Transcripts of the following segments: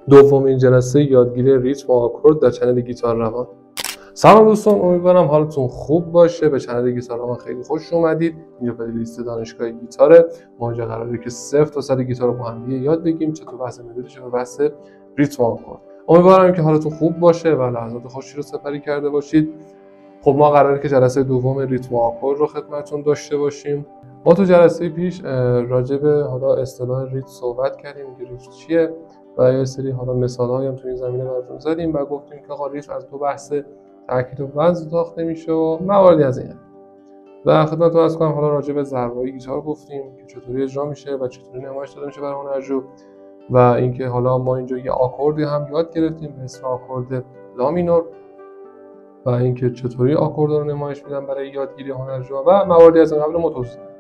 دومین جلسه یادگیری ریتم و آکورد در چنل گیتار روان. سلام دوستان، امیدوارم حالتون خوب باشه. به چنل گیتار روان خیلی خوش اومدید. اینجا پلیلیست دانشگاه گیتاره. ما اینجا قراره که 0 تا 100 گیتار رو با هم یاد بگیریم، چه تو بحث ملودی چه تو بحث ریتم و آکورد. امیدوارم که حالتون خوب باشه و لحظات خوشی رو سپری کرده باشید. خب ما قراره که جلسه دوم ریتم و آکورد رو خدمتتون داشته باشیم. ما تو جلسه پیش راجع به حالا اصطلاح ریتم صحبت کردیم که ریتم چیه و یه سری حالا مثال‌هایی هم تو این زمینه براتون زدیم و گفتیم که آقا ریتم از دو بحث تاکید و وزن ساخته میشه و مواردی از این. و خدمتتون عرض کنم حالا راجع به ضربه‌های گیتار گفتیم که چطوری اجرا میشه و چطوری نمایش داده میشه برای هنرجو و اینکه حالا ما اینجا یه آکوردی هم یاد گرفتیم به اسم آکورد لا مینور و اینکه چطوری آکورد رو نمایش میدن برای یادگیری هنرجو و مواردی از این قبل ما توضیح دادیم.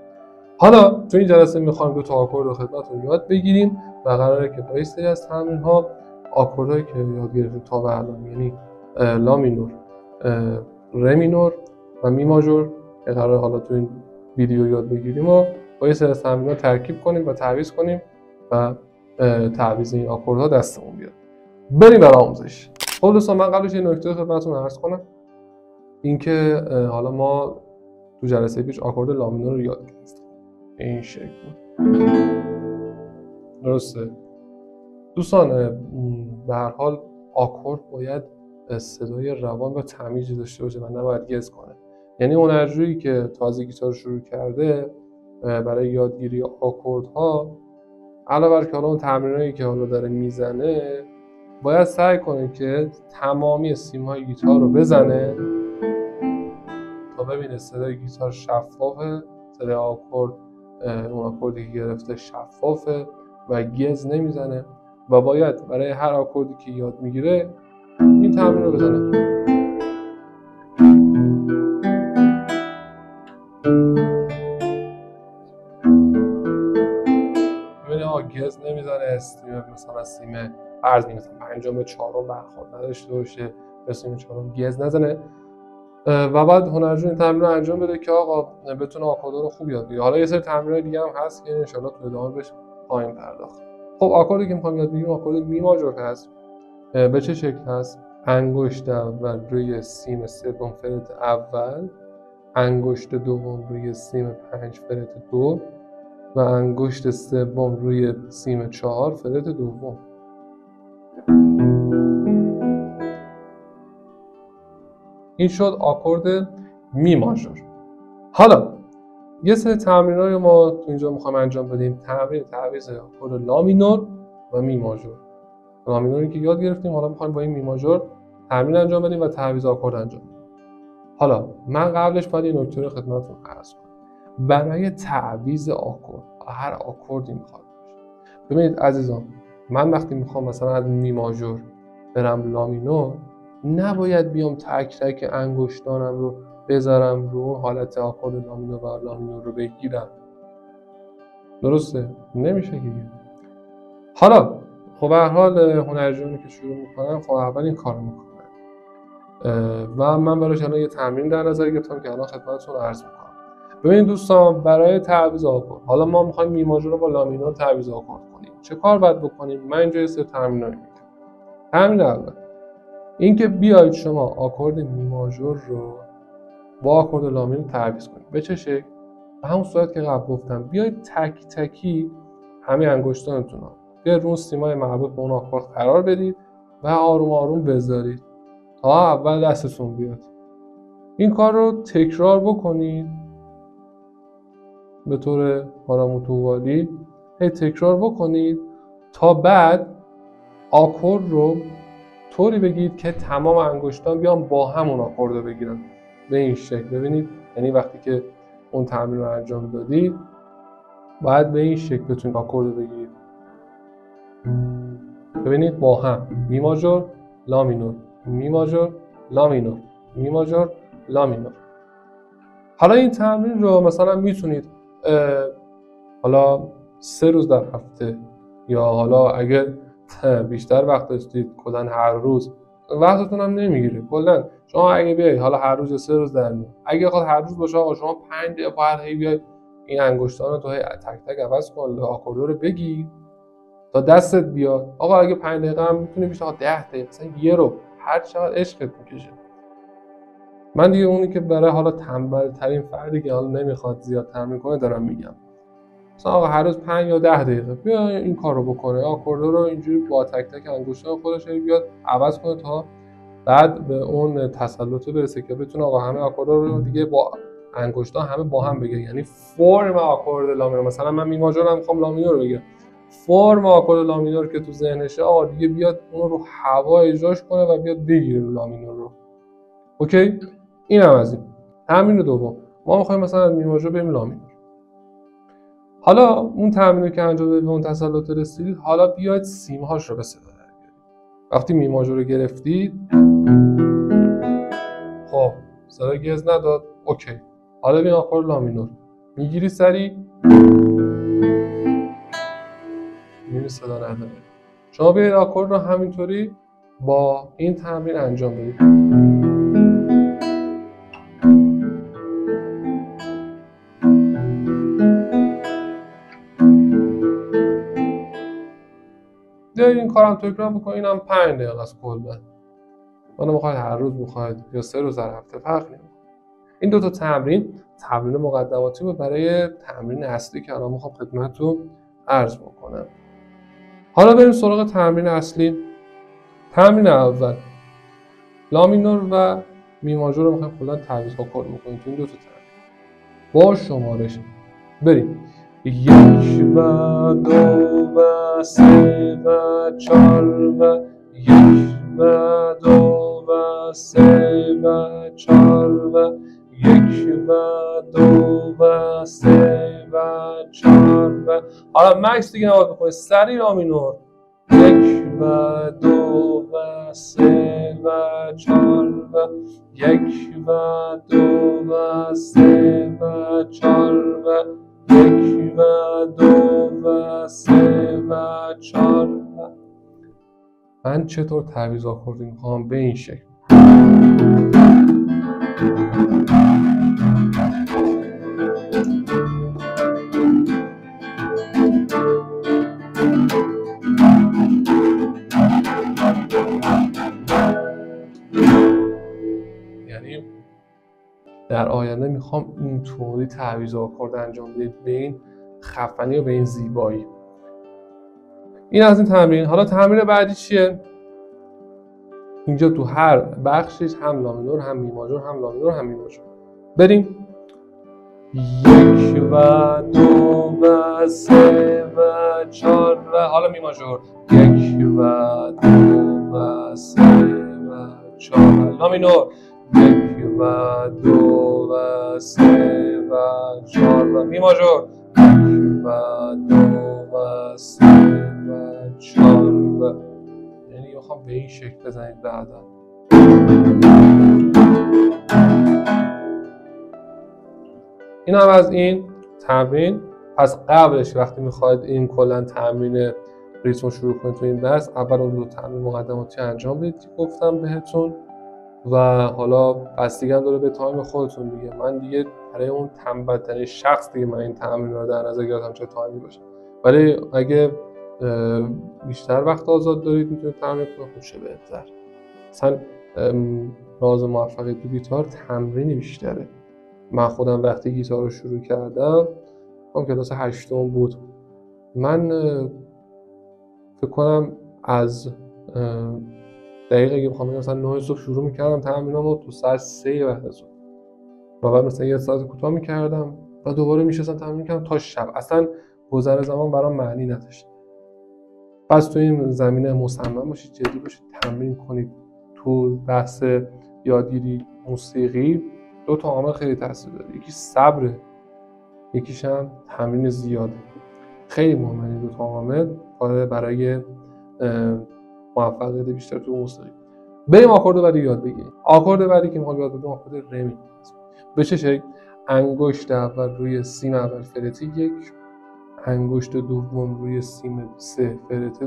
حالا تو این جلسه می‌خوایم دو تا آکورد رو خدمتتون یاد بگیریم و قراره که با یه سری از تمرین‌ها آکوردهایی که یاد گرفتیم تا به الان، یعنی لا مینور، ره مینور و می ماژور، قراره حالا تو این ویدیو یاد بگیریم و با یه سری از تمرین‌ها ترکیب کنیم و تعویض کنیم و تعویض این آکوردها دستمون بیاد. بریم برای آموزش. خب دوستان، من قبلش یه نکته خدمتتون عرض کنم، اینکه حالا ما تو جلسه پیش آکورد لا مینور رو یاد گرفتیم این شکل. درسته دوستان، به هر حال آکورد باید صدای روان و تمیزی داشته باشه و نباید گز کنه. یعنی هنرجویی که تازه گیتار شروع کرده برای یادگیری آکوردها، علاوه بر که حالا اون تمرینایی که حالا داره میزنه، باید سعی کنه که تمامی سیم‌های گیتار رو بزنه تا ببینه صدای گیتار شفافه، صدای آکورد، اون آکوردی که گرفته شفافه و گز نمیزنه و باید برای هر آکوردی که یاد میگیره این تمرین رو بزنه. ببینه گز نمیزنه، سیم مثلا سیم فرض مثلا پنجم به چهارم برخورد نداشته باشه، به سیم چهارم گز نزنه و بعد هنرجو این تمرین رو انجام بده که آقا بتونه آکوردها رو خوب یاد بگیره. حالا یه سری تمرینای دیگه هم هست که ان شاءالله تو ادامه بهش خواهیم پرداخت. خب آکوردی که می‌خوام یاد بگیریم آکورد می ماژور هست. به چه شکل هست؟ انگشت اول روی سیم سوم فرت اول، انگشت دوم روی سیم 5 فرت دو و انگشت سوم روی سیم 4 فرت دوم. این شد آکورد می ماژور. حالا یه سری تمرینایی رو ما تو اینجا می‌خوایم انجام بدیم. تمرین تعویض آکورد لا مینور و می ماژور. لا مینوری که یاد گرفتیم، حالا می‌خوایم با این می ماژور تمرین انجام بدیم و تعویض آکورد انجام بدیم. حالا من قبلش باید این نکته رو خدمتتون عرض کنم. برای تعویض آکورد، هر آکوردی میخواد باشه، ببینید عزیزان، من وقتی میخوام مثلا از می ماژور برم لا مینور، نباید بیام تک تک انگشتانم رو بذارم رو اون حالت آکورد لا مینور و لا مینور رو بگیرم. درسته؟ نمیشه دیگه. حالا خب به هر حال هنرجویانی که شروع میکنن خب اول این کارو میکنن و من براش الان یه تمرین در نظر گرفتم که الان خدمتتون عرض میکنم. ببینید دوستان، برای تعویض آکورد، حالا ما میخوایم می ماژور رو با لا مینور تعویض آکورد کنیم، چه کار باید بکنیم؟ من اینجا یه سری تمرینایی میگم. تمرین اول اینکه بیاید شما آکورد می ماژور رو با آکورد لا مینور تعویض کنید. به چه شکل؟ به همون صورت که قبل گفتم، بیاید تک تکی همه انگشتانتون رو بیاید رو سیمای مربوط به اون آکورد قرار بدید و آروم آروم بذارید تا اول دستتون بیاد. این کار رو تکرار بکنید به طور حالا متوالی، تکرار بکنید تا بعد آکورد رو طوری بگید که تمام انگشتان بیان با همون آکورد رو بگیرن. به این شکل ببینید، یعنی وقتی که اون تمرین رو انجام دادید باید به این شکل بتونید آکورد رو بگیرید. ببینید با هم می ماژور لا مینور، می ماژور لا مینور، می ماژور لا مینور. حالا این تمرین رو مثلا میتونید حالا 3 روز در هفته، یا حالا اگر بیشتر وقت داشتید کلاً هر روز، وقتتون هم نمیگیره کلاً شما اگه بیاید حالا هر روز 3 روز در میاد، اگه خواهد هر روز باشه آقا شما 5 دقیقه بعد بیاید این انگشتان رو تو تک تک عوض کن، آکورد رو بگیر تا دستت بیاد. آقا اگه 5 دقیقه هم میتونی بیشتر، 10 دقیقه، مثلا یه رو، هر چقدر عشقت میکشه. من دیگه اونی که برای حالا تنبل ترین فردی که حالا نمیخواد زیاد تمرین کنه دارم میگم، مثلا آقا هر روز 5 یا 10 دقیقه بیا این کارو بکنه، آکوردا رو اینجوری با تک تک انگشتان خودش بیاد عوض کنه تا بعد به اون تسلط برسه که بتونه آقا همه آکوردا رو دیگه با انگشتان همه با هم بگه. یعنی فرم آکورد لامینور، مثلا من می ماژور هم میخوام لامینور رو بگیرم، فرم آکورد لامینور که تو ذهنشه آقا دیگه بیاد اون رو هوا اجراش کنه و بیاد بگیره لامینور رو. اوکی، اینم از این. تمرین دوم، ما میخوایم مثلا از می ماژور بریم لامینور. حالا اون تمرینی که انجام دادید به اون تسلط رسیدید، حالا بیاید سیم‌هاش رو به صدا در بیارید. وقتی می ماژور رو گرفتید، خب صدا گز نداد، اوکی. حالا ببین آکورد لامینور میگیری سری، میبینی صدا نداره. شما بیاید آکورد رو همینطوری با این تمرین انجام بدید. بیاید این کارم تکرار بکنید. اینم 5 دقیقه است کلا. حالا میخواید هر روز، میخواید یا 3 روز در هفته، فرق نمیکنه. این دو تا تمرین مقدماتی بود برای تمرین اصلی که الان میخوام خدمتتون عرض بکنم. حالا بریم سراغ تمرین اصلی. تمرین اول، لامینور و می ماژور رو میخوایم کلا تعویض آکورد بکنیم تو این دو تا تمرین با شمارش. بریم 1 و 2 و 3 و 4 و 1 و 2 و 3 و 4 و 1 و 2 و 3 و 4 و حالا مکس دیگه نباید بکنید، سری لامینور 1 و 2 و 3 و 4 و 1 و 2 و 3 و 4 و 1 و 2 و 3 و 4 و من چطور تعویض آکوردی میخوام به این شکل. یعنی در آینده میخوام اینطوری تعویض آکورد انجام بدید، به این خفنی و به این زیبایی. این از این تمرین. حالا تمرین بعدی چیه؟ اینجا تو هر بخشش هم لامینور، هم می ماژور، هم لامینور، هم می ماژور. بریم 1 و 2 و 3 و 4 و حالا می ماژور 1 و 2 و 3 و 4 لامینور 1 و 2 و 3 و 4 و می ماژور 1 و 2 و 3 و 4 و یعنی میخوام به این شکل بزنید بعدا. این هم از این تمرین. پس قبلش وقتی میخواید این کلا تمرین ریتم شروع کنید تو این درس، اول اون دو تمرین مقدماتی انجام بدید که گفتم بهتون و حالا بستگی هم داره به تایم خودتون دیگه. من دیگه برای اون تنبل ترین شخص دیگه من این تمرین رو در نظر گرفتم چه تایمی باشه، ولی اگه بیشتر وقت آزاد دارید میتونید تمرین کنید، خوب شه بهتر. مثلا راز موفقیت تو گیتار تمرین بیشتره. من خودم وقتی گیتار رو شروع کردم اون کلاس 8م بود، من فکر کنم از دقیقه اگه بخوام بگم مثلا 9 صبح شروع میکردم تمرینامو تو ساعت 3 بعد از و بعد مثلا یه ساعت کوتاه میکردم و دوباره میشستم تمرین میکردم تا شب. اصلا گذر زمان برام معنی نداشت. پس تو این زمینه مصمم باشید، جدی باشید، تمرین کنید. تو بحث یادگیری موسیقی 2 تا عامل خیلی تاثیر داره، یکی صبره، یکیش هم تمرین زیاده. خیلی مهمه این 2 تا عامل برای موفقیت بیشتر تو موسیقی. بریم آکورد بعدی یاد بگیریم. آکورد بعدی که میخوام یاد بگیرم آکورد ر می. به چه شکل؟ انگشت اول روی سیم اول فرت 1، انگشت دوم روی سیم 3 فرت 2،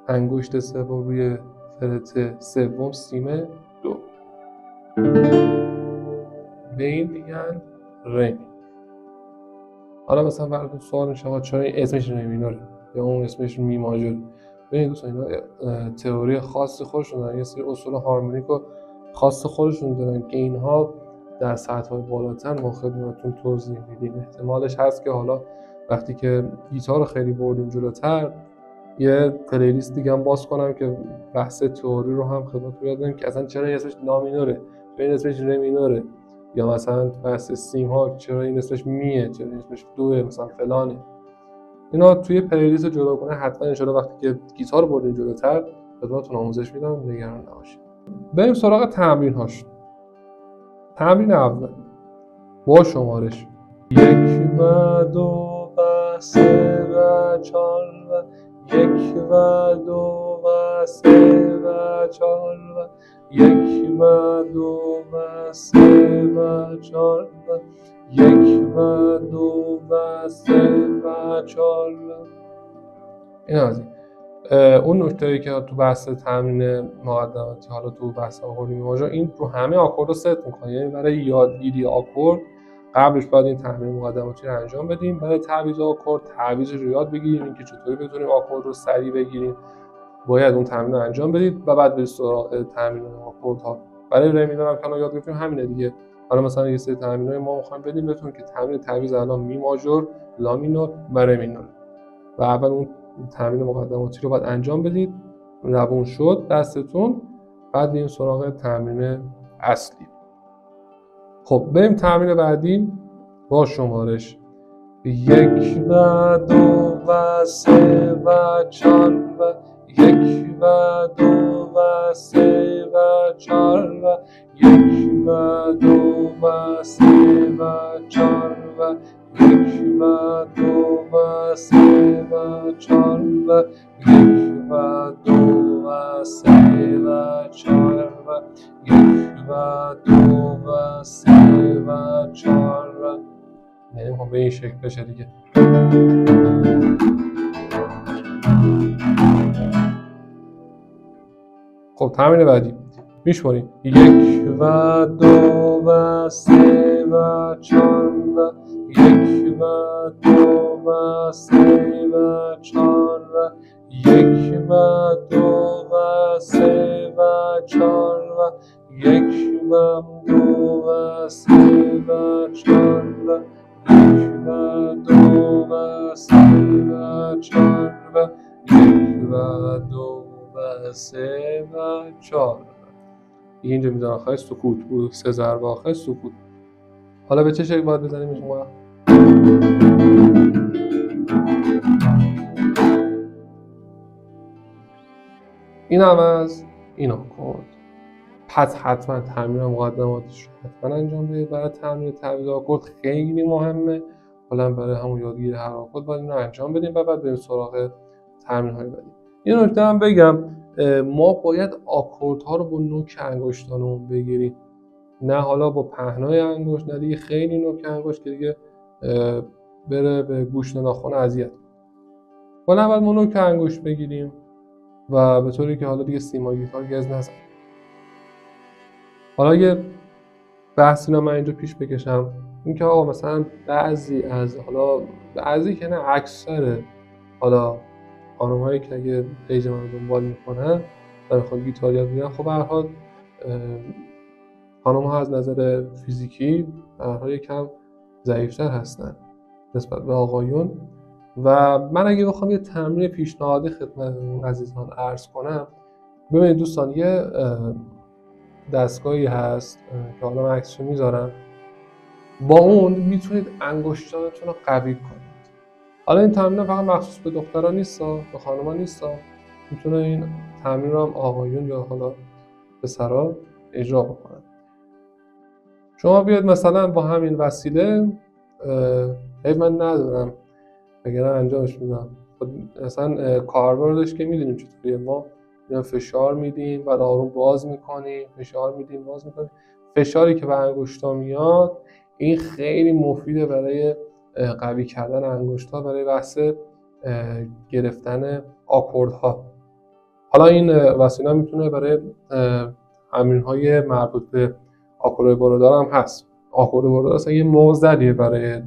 انگشت سوم روی فرت سوم سیم 2. به این میگن ر. حالا مثلا براتون سوال میشه آقا چرا این اسمش ر مینوره؟ یا اون اسمش می ماژور. ببینید دوستان اینا تئوری خاص خودشون دارن، یه سری اصول هارمونیک و خاص خودشون دارن که اینها در سطح‌های بالاتر ما خدمتتون توضیح میدیم. احتمالش هست که حالا وقتی که گیتار رو خیلی بردیم جلوتر یه پلیلیست دیگه هم باز کنم که بحث تئوری رو هم خدمتتون یاد بدم که اصلا چرا این اسمش لا مینوره، چرا این اسمش ره مینوره، یا مثلا بحث سیم ها چرا این اسمش میه، چرا این اسمش دوه، مثلا فلانه. اینا توی پلیلیست جداگانه حتما ان شاءالله وقتی که گیتار رو بردیم جلوتر خدمتتون آموزش میدم، نگران نباشید. بریم سراغ تمرین هاش. تمرین اول با شمارش 1 و 2 و 3 و 4 و 1 و 2 و 3 و 4 و 1 و 2 و 3 و 4 و 1 و 2 و 3 و 4 و این از این. اون نکته‌ای که تو بحث تمرین مقدماتی، حالا تو بحث آکورد میماژور، این رو همه آکورد رو ست می‌کنه. یعنی برای یادگیری آکورد قبلش باید این تمرین مقدماتی رو انجام بدیم. برای تعویض آکورد تعویضش رو یاد بگیریم، اینکه چطوری بتونیم آکورد رو سریع بگیریم. باید اون تمرین رو انجام بدید و بعد برید سراغ تمرین آکوردها. برای ره مینور هم که یاد گرفتیم همینه دیگه. حالا مثلا یه سری تمرینای ما می‌خوایم بدیم بهتون که تمرین تعویض الان می ماژور، لا مینور و ره مینور. و اول اون تمرین مقدماتی رو باید انجام بدید، روون شد دستتون، بعد بریم سراغ تمرین اصلی. خب بریم تمرین بعدی با شمارش 1 و 2 و 3 و 4 و 1 و 2 و 3 و 4 و 1 و 2 و 3 و 4 و 1 و 2 و 3 و 4 و 1 و 2 و 3 و 4 و 1 و 2 و 3 و 4 و یعنی به این شکل بشه دیگه. خب تمرین بعدی میشماریم 1 و 2 و 3 و 4 و 1 و 2 و 3 و 4 و 1 و 2 و 3 و 4 و 1 و 2 و 3 و 4 و 1 و 2 و 3 و 4 و 1 و 2 و 3 و 4. اینجا میذارم آخر سکوت بود، 3 ضربه آخر سکوت. حالا به چه شکل باید بزنیم شما؟ این هم از این آکورد. پس حتما تمرین مقدماتش رو حتما انجام بدید. برای تمرین تعویض آکورد خیلی مهمه. حالا برای همون یادگیری هر آکورد باید این رو انجام بدیم و بعد بریم سراغ تمرین‌های بعدی. این نکته هم بگم، ما باید آکوردها رو با نوک انگشتانمون بگیریم، نه حالا با پهنای انگشت، نه دیگه خیلی نوک انگشت که دیگه بره به گوشت ناخن اذیت. باید ما نوک انگشت بگیریم و به طوری که حالا دیگه سیما گیتار گز نزنه. حالا یه بحثی رو من اینجا پیش بکشم، اینکه آقا مثلا بعضی که نه اکثر حالا خانم‌هایی که اگه پیج من رو دنبال میکنن و بخواد گیتار یاد بگیرن، خب به هر حال خانم‌ها از نظر فیزیکی به هر حال یکم ضعیف‌تر هستن نسبت به آقایون. و من اگه بخوام یه تمرین پیشنهادی خدمت عزیزان عرض کنم، ببینید دوستان یه دستگاهی هست که حالا من عکسشو میذارم، با اون میتونید انگشتانتون رو قوی کنید. حالا این تمرین فقط مخصوص به دختران نیست، به خانم‌ها نیست، میتونه این تمرین رو هم آقایون یا حالا پسرا اجرا بکنن. شما بیاید مثلا با همین وسیله، من ندارم بگرم انجامش میدم، مثلا کاربردش که میدونیم چطوریه، ما فشار میدیم بعد آروم باز میکنیم، فشار میدیم باز میکنیم. فشاری که به انگشتا میاد این خیلی مفیده برای قوی کردن انگشتا، برای بحث گرفتن آکوردها. حالا این وسیله میتونه برای تمرین‌های مربوط به آکورد بارودار هم هست. آکورد بارودار اصلا یه معضلیه برای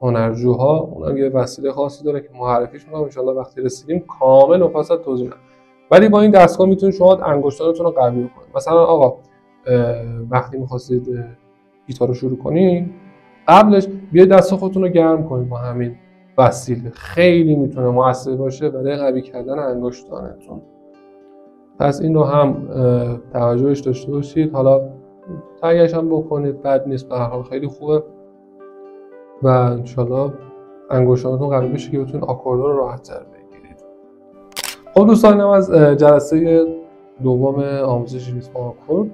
هنرجوها، اونم یه وسیله خاصی داره که معرفیش می‌کنم ان شاءالله وقتی رسیدیم کامل و فصل توضیح میدم. ولی با این دستگاه میتونید شما انگشتانتون رو قوی کنید. مثلا آقا وقتی می‌خواستید گیتار رو شروع کنید، قبلش بیاید دست خودتون رو گرم کنید با همین وسیله. خیلی میتونه موثر باشه برای قوی کردن انگشتانتون. پس این رو هم توجهش داشته باشید. حالا تگش هم بکنید، بد نیست، به هر حال خیلی خوبه و انشالله انگشتانتون قوی بشه که بتونید آکوردها رو راحت‌تر بگیرید. خب دوستان، از جلسه دوم آموزش ریتم آکورد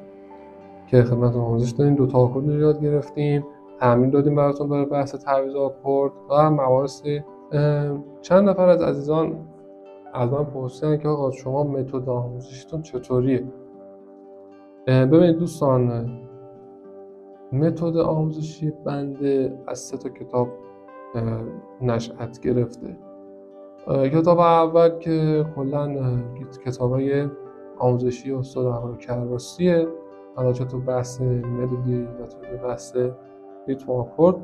که خدمتتون آموزش دادیم، 2 تا آکورد رو یاد گرفتیم، تمرین دادیم براتون برای بحث تعویض آکورد و مباحثی. چند نفر از عزیزان از من پرسیدن که آقا شما متد آموزشیتون چطوریه؟ ببینید دوستان، متد آموزشی بنده از 3 تا کتاب نشأت گرفته. کتاب اول که کلا کتابای آموزشی استاد احمد کرباسیه، حالا چه تو بحث ملودی و تو بحث ریتم آکورد،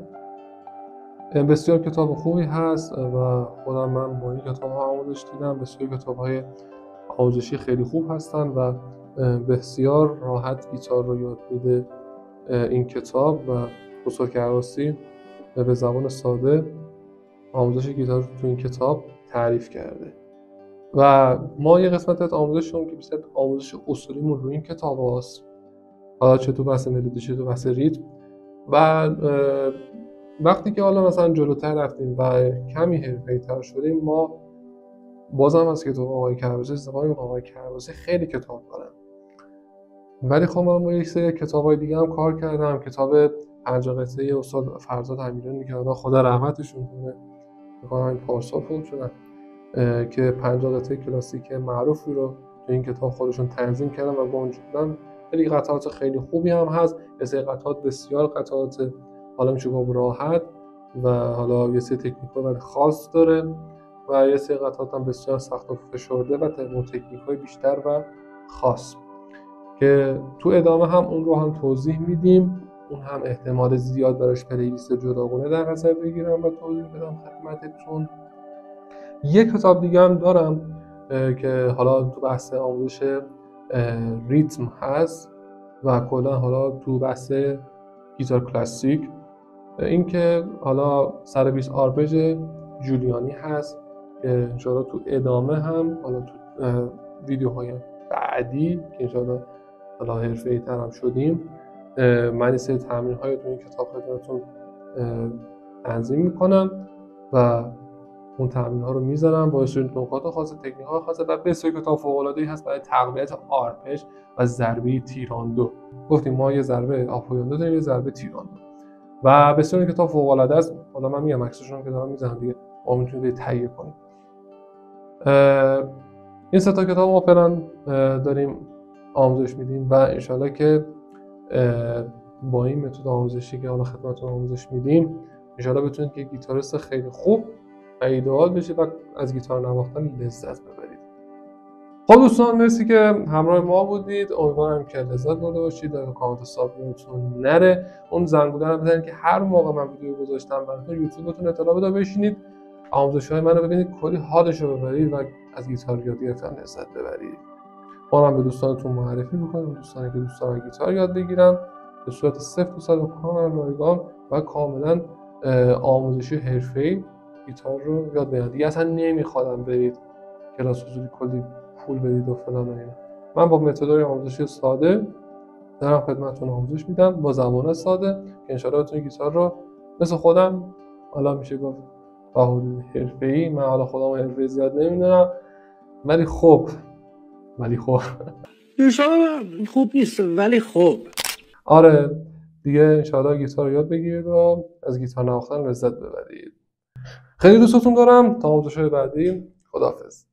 بسیار کتاب خوبی هست و خودم من با این کتاب ها آموزش دیدم. بسیار کتاب های آموزشی خیلی خوب هستن و بسیار راحت گیتار رو یاد میده این کتاب و استاد کرباسی به زبان ساده آموزش گیتار رو تو این کتاب تعریف کرده و ما یه قسمت از آموزشمون که بیشتر آموزش اصولیمون رو این کتاب هست، حالا چه تو بحث ملودی چه تو بحث ریتم. و وقتی که حالا مثلا جلوتر رفتیم و کمی حرفه‌ای‌تر شدیم، ما بازم از کتاب آقای کرباسی استفاده می‌کنیم. آقای کرباسی خیلی کتاب دارن، ولی خب من با یک سری کتاب‌های دیگه هم کار کردم. کتاب 5 قطعه استاد فرزاد امیرانی که خدا رحمتشون کنه، می‌خوام این پارسال فوت شدن، که 5 قطعه کلاسیک معروفی رو تو این کتاب خودشون تنظیم کردن و با وجود خیلی قطعات خیلی خوبی هم هست. یه سری قطعات بسیار قطعات حالا میشه گفت راحت و حالا یه سری تکنیک‌ها ولی خاص داره و یه سری قطعات هم بسیار سخت و فشرده و تکنیک‌های بیشتر و خاص که تو ادامه هم اون رو هم توضیح میدیم. اون هم احتمال زیاد براش پلیلیست جداگانه در نظر بگیرم و توضیح بدم خدمتتون. یک کتاب دیگه هم دارم که حالا تو بحث آموزش ریتم هست و کلا حالا تو بحث گیتار کلاسیک، این که حالا 120 آرپژ جولیانی هست که انشاءالله تو ادامه هم حالا تو ویدیوهای بعدی که انشاءالله حالا حرفه‌ای تر هم شدیم، من این سری تمرین‌های تو این کتاب خدمتتون تنظیم میکنم و اون تمرین‌ها رو میذارم با سری نکات خاص، تکنیک‌های خاص و بسیار کتاب فوق‌العاده‌ای هست برای تقویت آرپژ و ضربه تیراندو. گفتیم ما یه ضربه آپویاندو داریم، یه ضربه تیراندو و بسیار کتاب فوق‌العاده است. حالا من میگم عکسشون که دارم میذارم دیگه، ما میتونید تهیه کنید. این 3 تا کتاب ما فعلا داریم آموزش میدیم و انشالله که با این متد آموزشی که حالا خدمتتون آموزش میدیم انشالله بتونید که گیتاریست خیلی خوب و ایدئال بشید و از گیتار نواختن لذت ببرید. خب دوستان، مرسی که همراه ما بودید. امیدوارم که لذت برده باشید. اگه کامنت سابسکرایبتون نره، اون زنگوله رو بزنید که هر موقع من ویدیو گذاشتم براتون یوتیوبتون اطلاع بده بشینید آموزش‌های منو ببینید، کلی حالش رو ببرید و از گیتار یاد گرفتن لذت ببرید. ما هم به دوستانتون معرفی می‌کنیم، دوستانی که دوست دارن گیتار یاد بگیرن به صورت 0% و کاملا رایگان و کاملا آموزشی حرفه‌ای گیتار رو یاد بگیرن. دیگه اصلا نمیخوادم برید کلاس حضوری کلی پول بدید و فلان و اینا. من با متدهای آموزشی ساده دارم خدمتتون آموزش میدم با زبان ساده که انشالله بتونید گیتار رو مثل خودم، حالا میشه گفت با حدود حرفه‌ای، من حالا خودم حرفه‌ای زیاد نمیدونم ولی خب خوب نیست ولی خب آره دیگه انشالله گیتار رو یاد بگیرید و از گیتار نواختن لذت ببرید. خیلی دوستتون دارم. تا آموزش‌های بعدی، خداحافظ.